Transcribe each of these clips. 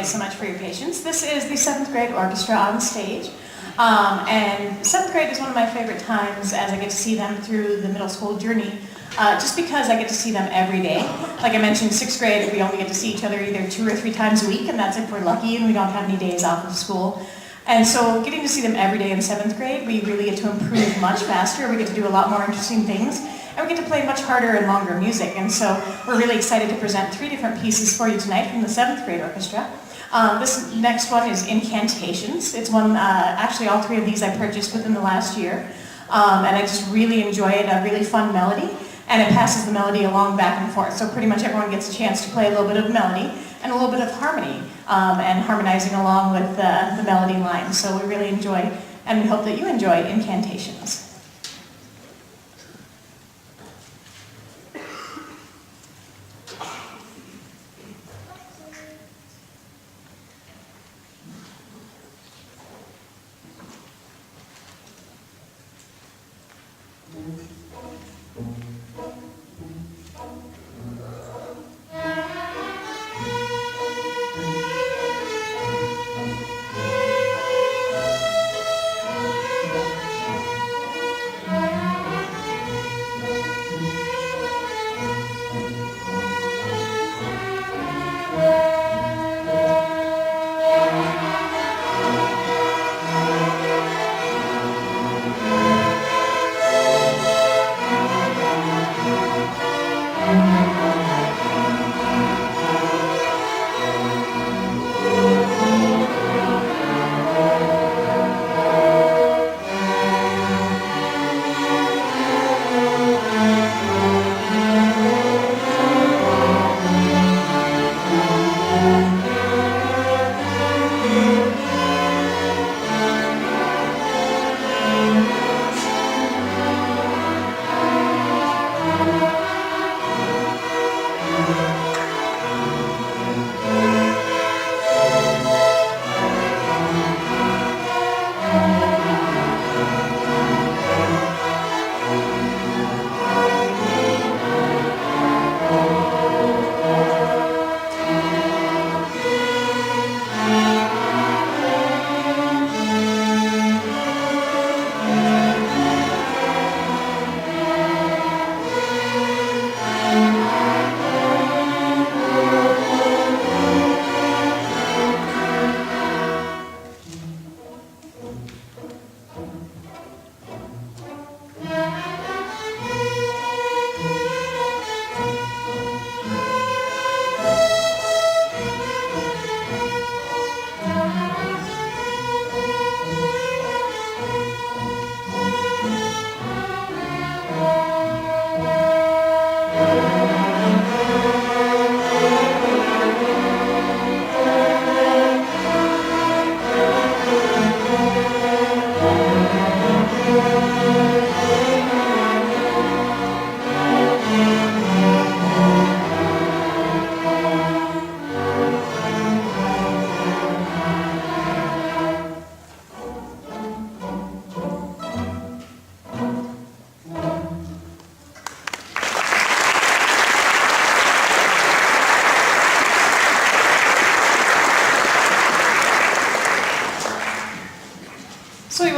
guys so much for your patience. This is the 7th grade orchestra on stage. And 7th grade is one of my favorite times as I get to see them through the middle school journey, just because I get to see them every day. Like I mentioned, 6th grade, we only get to see each other either 2 or 3 times a week, and that's if we're lucky and we don't have any days off of school. And so getting to see them every day in 7th grade, we really get to improve much faster. We get to do a lot more interesting things. And we get to play much harder and longer music. And so we're really excited to present 3 different pieces for you tonight from the 7th grade orchestra. This next one is Incantations. It's one, actually all 3 of these I purchased within the last year. And I just really enjoy it, a really fun melody. And it passes the melody along back and forth. So pretty much everyone gets a chance to play a little bit of melody and a little bit of harmony, and harmonizing along with the melody line. So we really enjoy, and we hope that you enjoy Incantations.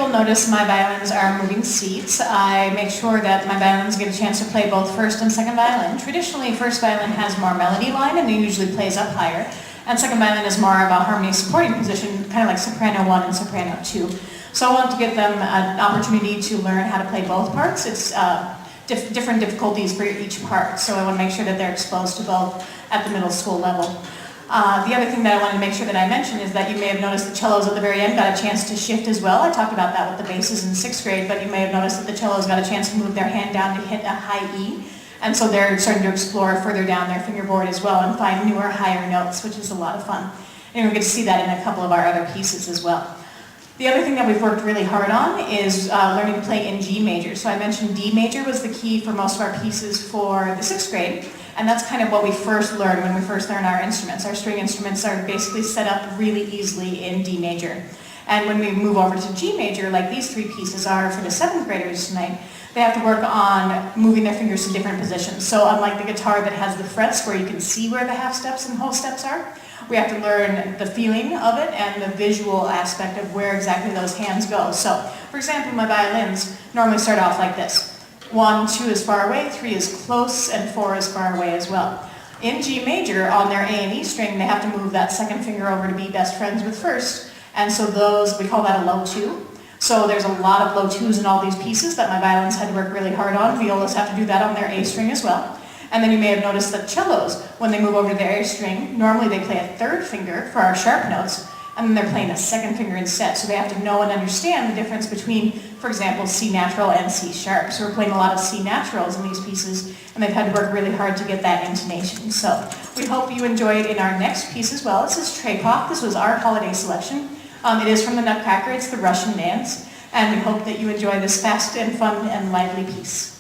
Notice my violins are moving seats. I make sure that my violins get a chance to play both first and second violin. Traditionally, first violin has more melody line and it usually plays up higher. And second violin is more of a harmony supporting position, kind of like soprano 1 and soprano 2. So I want to give them an opportunity to learn how to play both parts. It's different difficulties for each part. So I want to make sure that they're exposed to both at the middle school level. The other thing that I wanted to make sure that I mentioned is that you may have noticed the cellos at the very end got a chance to shift as well. I talked about that with the basses in 6th grade, but you may have noticed that the cellos got a chance to move their hand down to hit a high E. And so they're starting to explore further down their fingerboard as well and find newer, higher notes, which is a lot of fun. And we'll get to see that in a couple of our other pieces as well. The other thing that we've worked really hard on is learning to play in G major. So I mentioned D major was the key for most of our pieces for the 6th grade. And that's kind of what we first learn when we first learn our instruments. Our string instruments are basically set up really easily in D major. And when we move over to G major, like these 3 pieces are for the 7th graders tonight, they have to work on moving their fingers to different positions. So unlike the guitar that has the frets where you can see where the half steps and whole steps are, we have to learn the feeling of it and the visual aspect of where exactly those hands go. So, for example, my violins normally start off like this. 1, 2 is far away, 3 is close, and 4 is far away as well. In G major, on their A and E string, they have to move that second finger over to be best friends with first, and so those, we call that a low 2. So there's a lot of low 2s in all these pieces that my violins had to work really hard on. Violas have to do that on their A string as well. And then you may have noticed that cellos, when they move over to their A string, normally they play a third finger for our sharp notes, and then they're playing a second finger instead. So they have to know and understand the difference between, for example, C natural and C sharp. So we're playing a lot of C naturals in these pieces, and they've had to work really hard to get that intonation. So we hope you enjoy it in our next piece as well. This is Trepov. This was our holiday selection. It is from the Nutcracker. It's the Russian dance, and we hope that you enjoy this fast and fun and lively piece.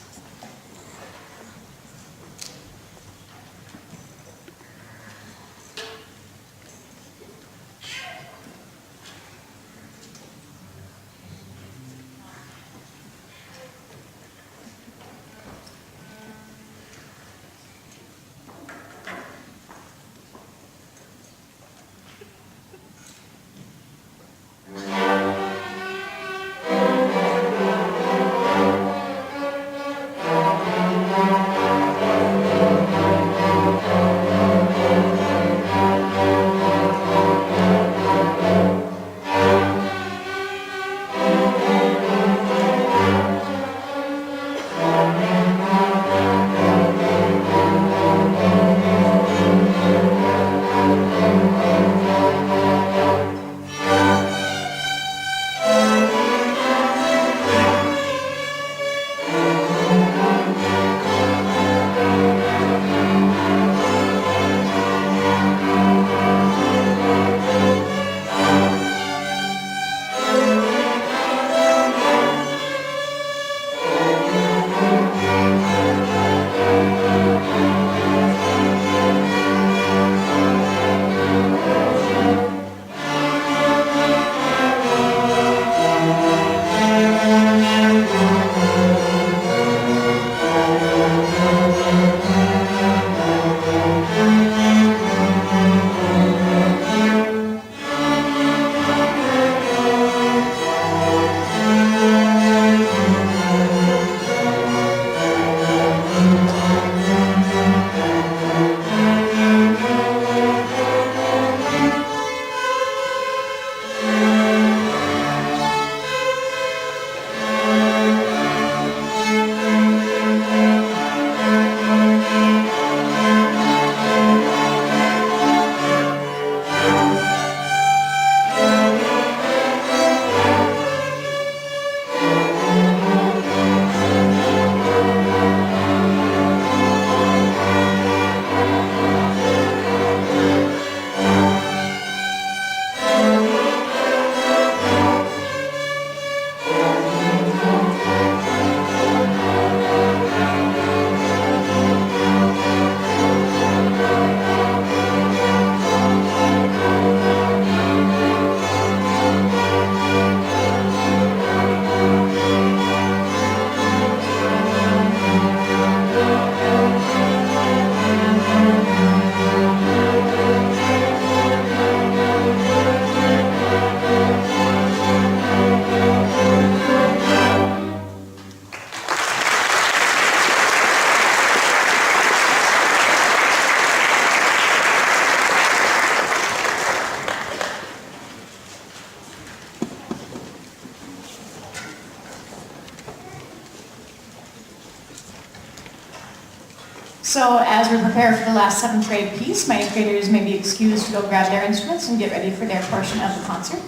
So as we prepare for the last 7th grade piece, my 8th graders may be excused to go grab their instruments and get ready for their portion of the concert.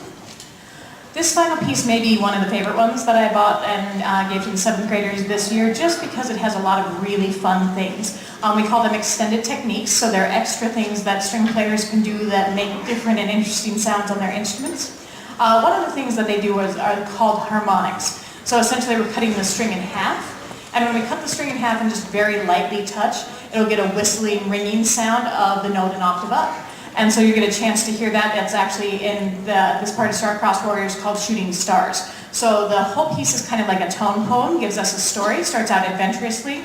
This final piece may be one of the favorite ones that I bought and gave to the 7th graders this year, just because it has a lot of really fun things. We call them extended techniques, so they're extra things that string players can do that make different and interesting sounds on their instruments. One of the things that they do are called harmonics. So essentially we're cutting the string in half, and when we cut the string in half and just very lightly touch, it'll get a whistling, ringing sound of the note an octave up. And so you get a chance to hear that. That's actually in this part of Star-Crossed Warriors called Shooting Stars. So the whole piece is kind of like a tone poem, gives us a story, starts out adventurously,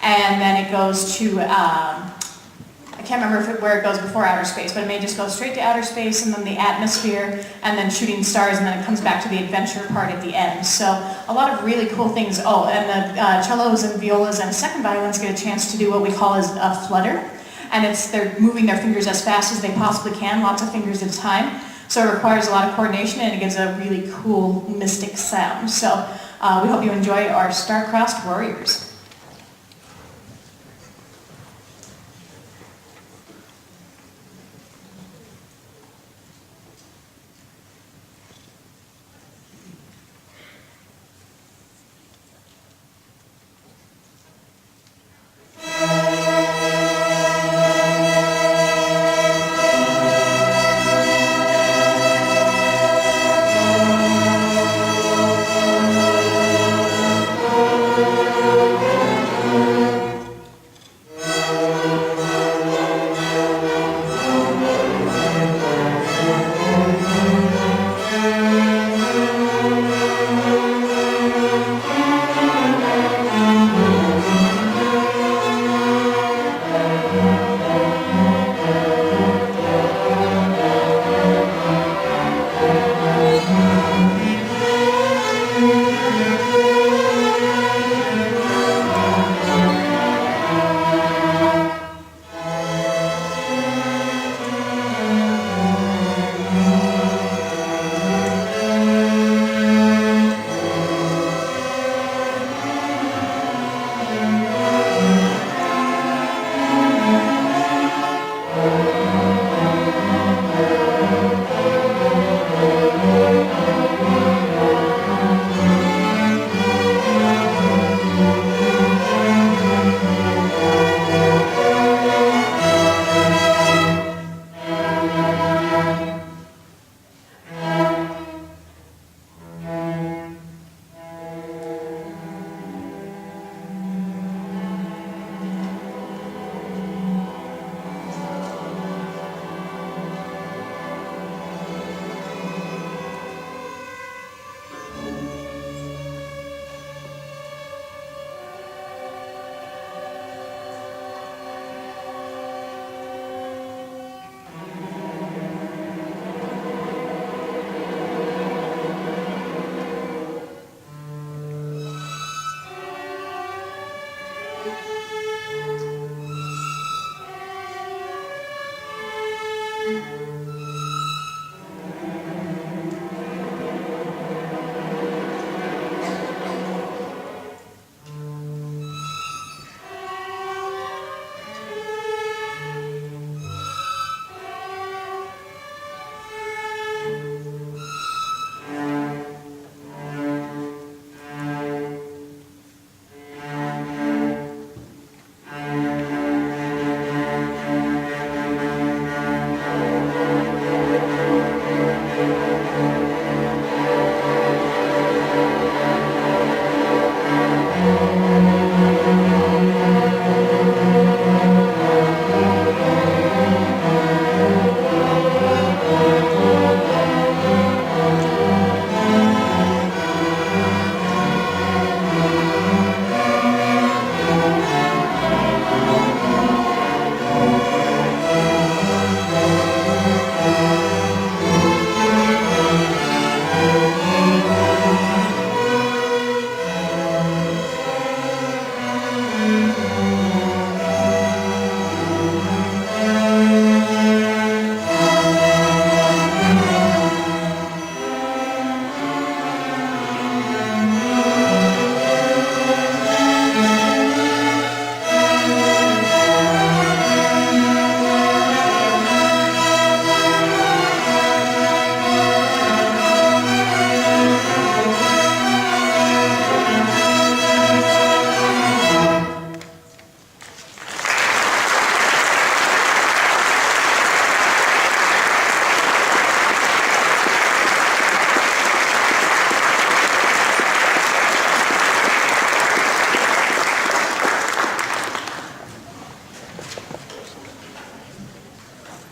and then it goes to, I can't remember where it goes before outer space, but it may just go straight to outer space and then the atmosphere and then shooting stars, and then it comes back to the adventure part at the end. So a lot of really cool things. Oh, and the cellos and violas and second violins get a chance to do what we call as a flutter. And they're moving their fingers as fast as they possibly can, lots of fingers at a time. So it requires a lot of coordination, and it gives a really cool mystic sound. So we hope you enjoy our Star-Crossed Warriors.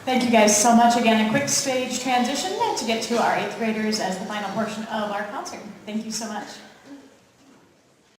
Thank you guys so much. Again, a quick stage transition to get to our 8th graders as the final portion of our concert. Thank you so much.